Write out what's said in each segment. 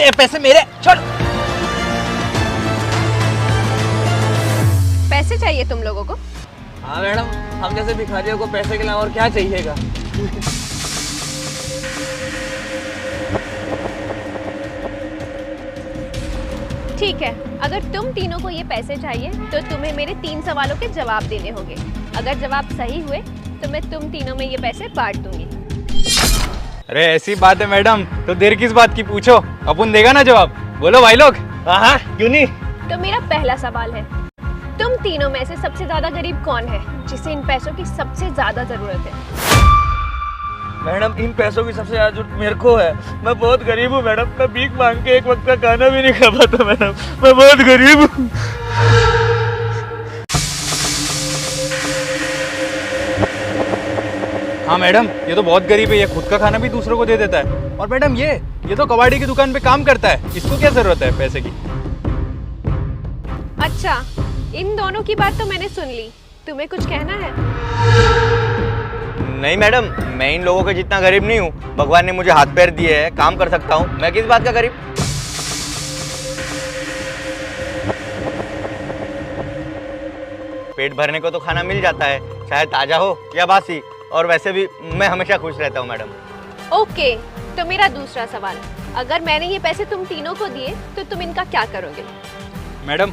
ये पैसे मेरे, छोड़। पैसे चाहिए तुम लोगों को? हाँ मैडम, हम जैसे भिखारियों को पैसे के अलावा और क्या चाहिएगा। ठीक है, अगर तुम तीनों को ये पैसे चाहिए तो तुम्हें मेरे 3 सवालों के जवाब देने होंगे। अगर जवाब सही हुए तो मैं तुम तीनों में ये पैसे बांट दूंगी। अरे ऐसी बात है मैडम, तो देर किस बात की, पूछो, अपन देगा ना जवाब। बोलो भाई लोग। हाँ हाँ, क्यों नहीं। तो मेरा पहला सवाल है, तुम तीनों में से सबसे ज्यादा गरीब कौन है जिसे इन पैसों की सबसे ज्यादा जरूरत है? मैडम, इन पैसों की सबसे ज्यादा जरूरत मेरे को है। मैं बहुत गरीब हूँ मैडम, मैं भीख मांग के एक वक्त का खाना भी नहीं खा पाता मैडम, मैं बहुत गरीब हूँ। हाँ मैडम, ये तो बहुत गरीब है, ये खुद का खाना भी दूसरों को दे देता है। और मैडम ये तो कबाड़ी की दुकान पे काम करता है, इसको क्या जरूरत है पैसे की। अच्छा, इन दोनों की बात तो मैंने सुन ली, तुम्हें कुछ कहना है? नहीं मैडम, मैं इन लोगों के जितना गरीब नहीं हूँ। भगवान ने मुझे हाथ पैर दिए हैं, काम कर सकता हूँ। मैं किस बात का गरीब। पेट भरने को तो खाना मिल जाता है, चाहे ताजा हो या बासी। और वैसे भी मैं हमेशा खुश रहता हूँ मैडम। ओके, तो मेरा दूसरा सवाल, अगर मैंने ये पैसे तुम तीनों को दिए तो तुम इनका क्या करोगे? मैडम,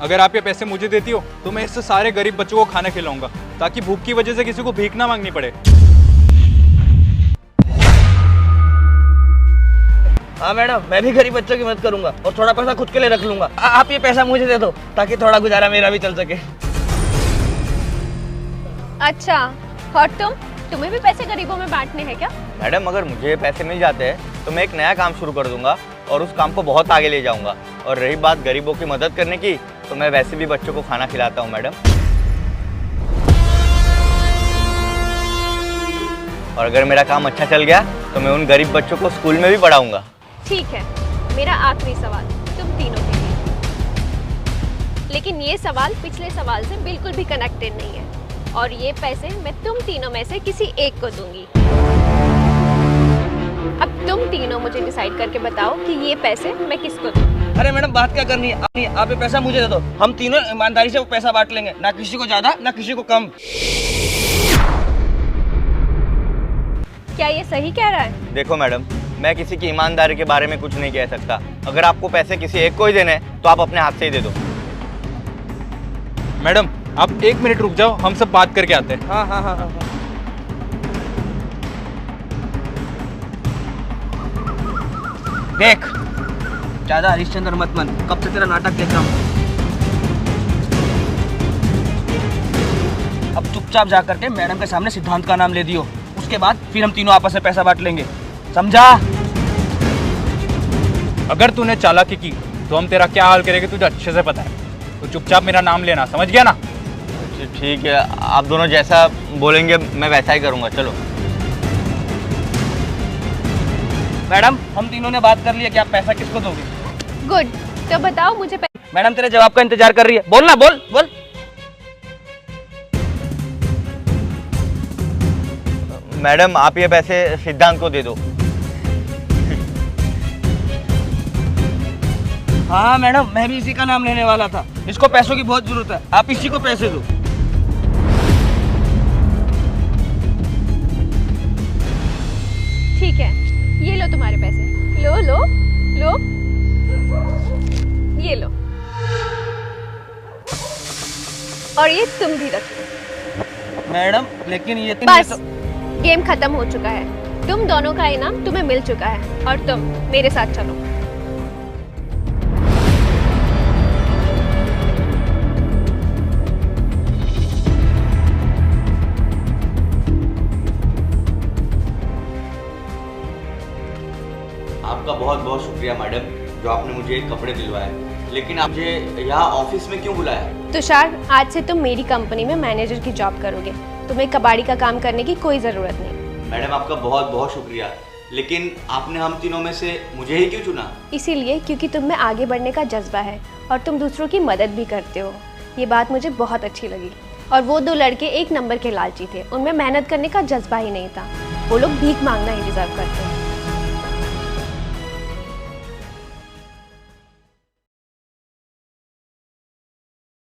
अगर आप ये पैसे मुझे देती हो तो मैं इससे सारे गरीब बच्चों को खाना खिलाऊंगा, ताकि भूख की वजह से किसी को भीख ना मांगनी पड़े। हाँ मैडम, मैं भी गरीब बच्चों की मदद करूंगा और थोड़ा पैसा खुद के लिए रख लूंगा। आप ये पैसा मुझे दे दो ताकि थोड़ा गुजारा मेरा भी चल सके। अच्छा, और तुम्हें भी पैसे गरीबों में बांटने हैं क्या? मैडम, अगर मुझे पैसे मिल जाते हैं तो मैं एक नया काम शुरू कर दूंगा और उस काम को बहुत आगे ले जाऊंगा। और रही बात गरीबों की मदद करने की, तो मैं वैसे भी बच्चों को खाना खिलाता हूं मैडम। और अगर मेरा काम अच्छा चल गया तो मैं उन गरीब बच्चों को स्कूल में भी पढ़ाऊंगा। ठीक है, मेरा आखिरी सवाल तुम तीनों के लिए, लेकिन ये सवाल पिछले सवाल से बिल्कुल भी कनेक्टेड नहीं है। और ये पैसे मैं तुम तीनों में से किसी एक को दूंगी। अब तुम तीनों मुझे डिसाइड करके बताओ कि ये पैसे मैं किसको दूं। अरे मैडम, बात क्या करनी है, आप ये पैसा मुझे दे दो, हम तीनों ईमानदारी से वो पैसा बांट लेंगे, ना किसी को ज्यादा ना किसी को कम। क्या ये सही कह रहा है? देखो मैडम, मैं किसी की ईमानदारी के बारे में कुछ नहीं कह सकता। अगर आपको पैसे किसी एक को ही देने हैं तो आप अपने हाथ से ही दे दो। मैडम, आप 1 मिनट रुक जाओ, हम सब बात करके आते हैं। हाँ हाँ हाँ हाँ। देख, ज्यादा हरिश्चंद्र मत बन, कब से तेरा नाटक देख रहा हूँ। अब चुपचाप जा करके मैडम के सामने सिद्धांत का नाम ले दियो, उसके बाद फिर हम तीनों आपस में पैसा बांट लेंगे, समझा? अगर तूने चालाकी की तो हम तेरा क्या हाल करेंगे तुझे अच्छे से पता है, तो चुपचाप मेरा नाम लेना, समझ गया ना? ठीक है, आप दोनों जैसा बोलेंगे मैं वैसा ही करूँगा। चलो मैडम, हम तीनों ने बात कर लिया कि आप पैसा किसको दोगे। गुड, तो बताओ मुझे मैडम तेरे जवाब का इंतजार कर रही है, बोल ना, बोल बोल। मैडम, आप ये पैसे सिद्धांत को दे दो। हाँ मैडम, मैं भी इसी का नाम लेने वाला था, इसको पैसों की बहुत जरूरत है, आप इसी को पैसे दो। ठीक है, ये लो तुम्हारे पैसे, लो लो लो, ये लो, और ये तुम भी रखो। मैडम लेकिन ये बस, गेम खत्म हो चुका है, तुम दोनों का इनाम तुम्हें मिल चुका है और तुम मेरे साथ चलो। आपका बहुत बहुत शुक्रिया मैडम, जो आपने मुझे ये कपड़े दिलवाए। लेकिन आप मुझे यहाँ ऑफिस में क्यों बुलाया? तुषार, आज से तुम मेरी कंपनी में मैनेजर की जॉब करोगे, तुम्हें कबाड़ी का काम करने की कोई ज़रूरत नहीं। मैडम, आपका बहुत बहुत शुक्रिया, लेकिन आपने हम तीनों में से मुझे ही क्यों चुना? इसीलिए क्योंकि तुम में आगे बढ़ने का जज्बा है और तुम दूसरों की मदद भी करते हो। ये बात मुझे बहुत अच्छी लगी। और वो 2 लड़के 1 नंबर के लालची थे, उनमें मेहनत करने का जज्बा ही नहीं था, वो लोग भीख मांगना ही डिजर्व करते हैं।